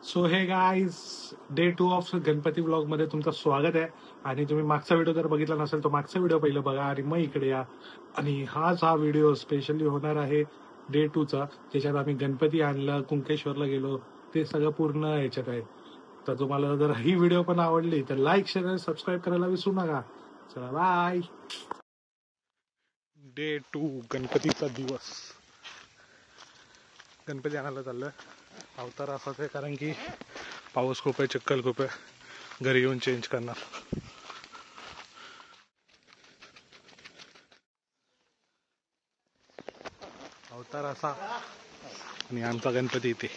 So हे guys, day 2 of Ganpati blog मध्ये तुमचं स्वागत आहे. आणि तुम्ही मागचा व्हिडिओ जर बघितला नसेल तर मागचा व्हिडिओ पहिलं बघा आणि मग इकडे या. आणि हा व्हिडिओ स्पेशली होणार आहे डे 2 चा, ज्याच्यात आम्ही गणपती आणलं, कुंकेश्वरला गेलो, ते सगळं पूर्ण याच्यात आहे. तर तुम्हाला जर ही व्हिडिओ पण आवडली तर लाईक, शेअर आणि सबस्क्राईब करायला विसरू नका. चला बाय. डे 2 गणपतीचा दिवस. गणपती आणायला चाललोय. अवतार असाच आहे कारण की पाऊस खूप आहे, चिखल खूप आहे. घरी येऊन चेंज करणार. अवतार असा. आणि आमचा गणपती इथे.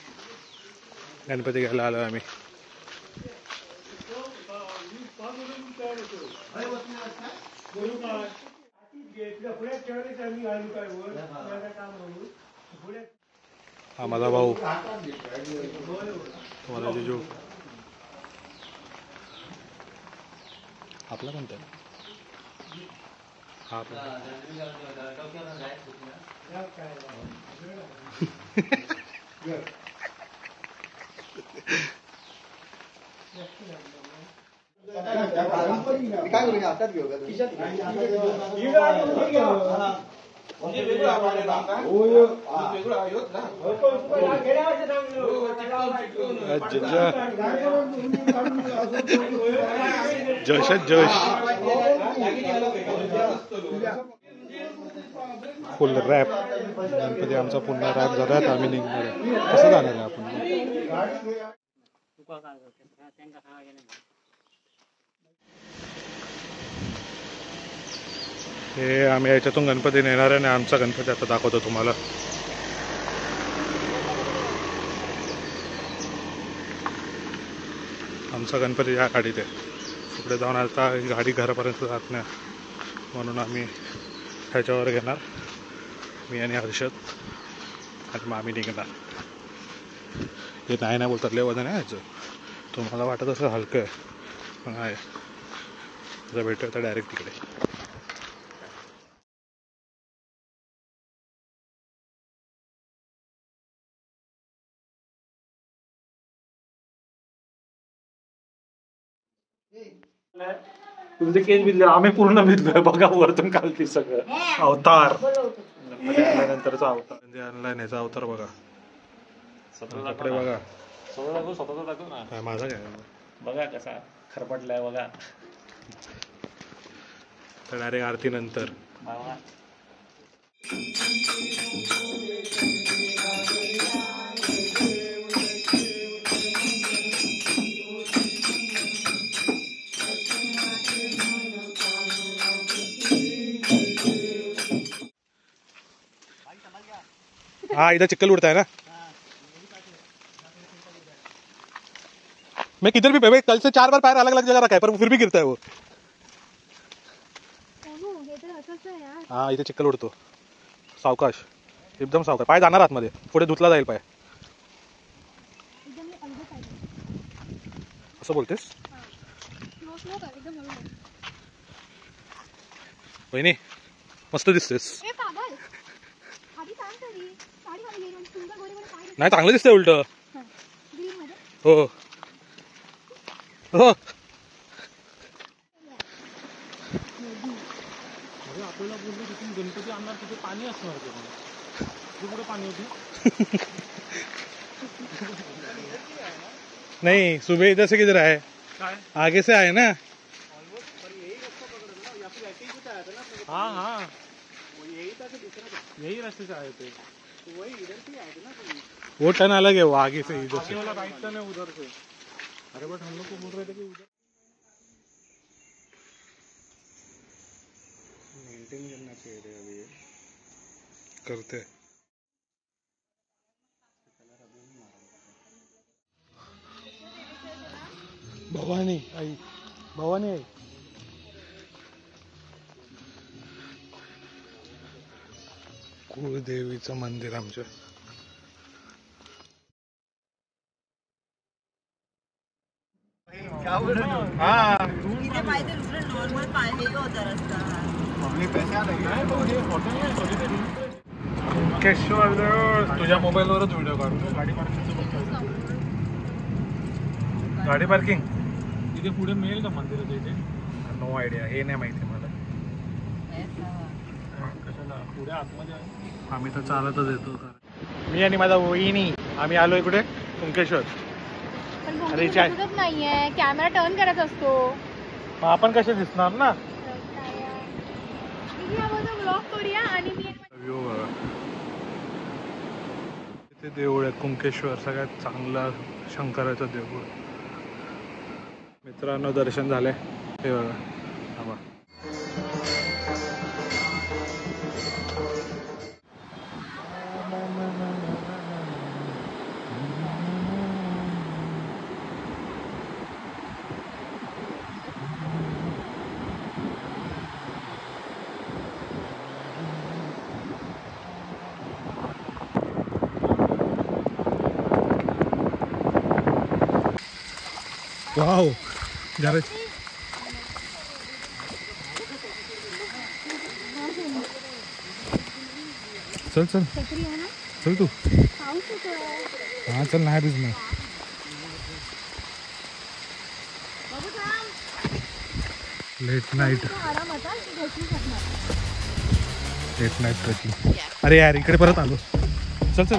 गणपती घ्यायला आलोय आम्ही. हा माझा भाऊ, तुम्हाला जिजू. आपला कोणता हा काय करू हातात घेऊ का जश जश फुल रॅप. गणपती आमचा पुन्हा रॅप झाला तर आम्ही निघणार आहे. कसं जाणार आहे आपण? हे आम्ही याच्यातून गणपती नेणार आहे आणि आमचा गणपती आता दाखवतो तुम्हाला. आमचा गणपती या गाडीत आहे. पुढे जाऊन आता गाडी घरापर्यंत जात नाही, म्हणून आम्ही ह्याच्यावर घेणार, मी आणि हर्षद. आणि मग आम्ही निघणार. हे नाही बोलतात, लय वजन आहे ह्याचं. तुम्हाला वाटत असं हलकं आहे पण आहे. जर भेटतो तर डायरेक्ट तिकडे. तुमचे केस भिजले, आम्ही पूर्ण भिजलोय बघा वरतून खालती सगळं. अवतार नंतरचा अवतार आणलाय ह्याचा अवतार बघा. कपडे बघा. स्वतःचा दाखव ना. माझा काय बघा कसा खरपटलाय बघा. तर डायरेक्ट आरती नंतर. हाँ इधर चिक्कल उड़ता है ना. मैं किधर भी भाई कल से 4 बार पैर अलग अलग जगह रखा है पर फिर भी गिरता है वो. हाँ इथे चिक्कल उडतो. सावकाश, एकदम सावकाश. पाय जाणार आतमध्ये, पुढे धुतला जाईल पाय. असं बोलतेस वहिनी, मस्त दिसतेस. नाही चांगलं दिसतंय उलट. हो हो. आपल्याला बोललो तिथून गणपती आणणार, तिथे पाणी असणार. कुठे पाणी होती? नहीं सुबह इधर से किधर आए? आगे से आए ना. हाँ हाँ यही रास्ते से आए थे. वो टर्न अलग है, वो आगे से इधर से. वाला राइट टर्न है उधर से. अरे बट हम लोग को बोल रहे थे कि उधर मेंटेन करना चाहिए थे. अभी करते. भवानी आई, भवानी आई. कुळदेवीचं मंदिर आमच्या. नॉर्मल पाहिजे होता रस्ता. केशवर तुझ्या मोबाईलवरच व्हिडिओ काढू. गाडी पार्किंगचं बघतो. गाडी पार्किंग इथे पुढे मिळेल का मंदिराच्या इथे? नो आयडिया, हे नाही माहिती मला. कशाला पुढे आतमध्ये आम्ही तर चालतच येतो. मी आणि माझा वहिनी आम्ही आलोय कुठे? कुंकेश्वर. अरे चाय नाहीये, कॅमेरा टर्न करायचा असतो. मग आपण कसे दिसणार ना? ब्लॉग करूया आणि मी व्ह्यू बघा. इथे देऊळ आहे कुंकेश्वर, सगळ्यात चांगला शंकराचं देऊळ. मित्रांनो दर्शन झालंय हे बघा. आबा. वाव जरा चल चल चल तू. हा चल नाही भिजणार. Late night trekking. अरे यार इकडे परत आलो. चल चल.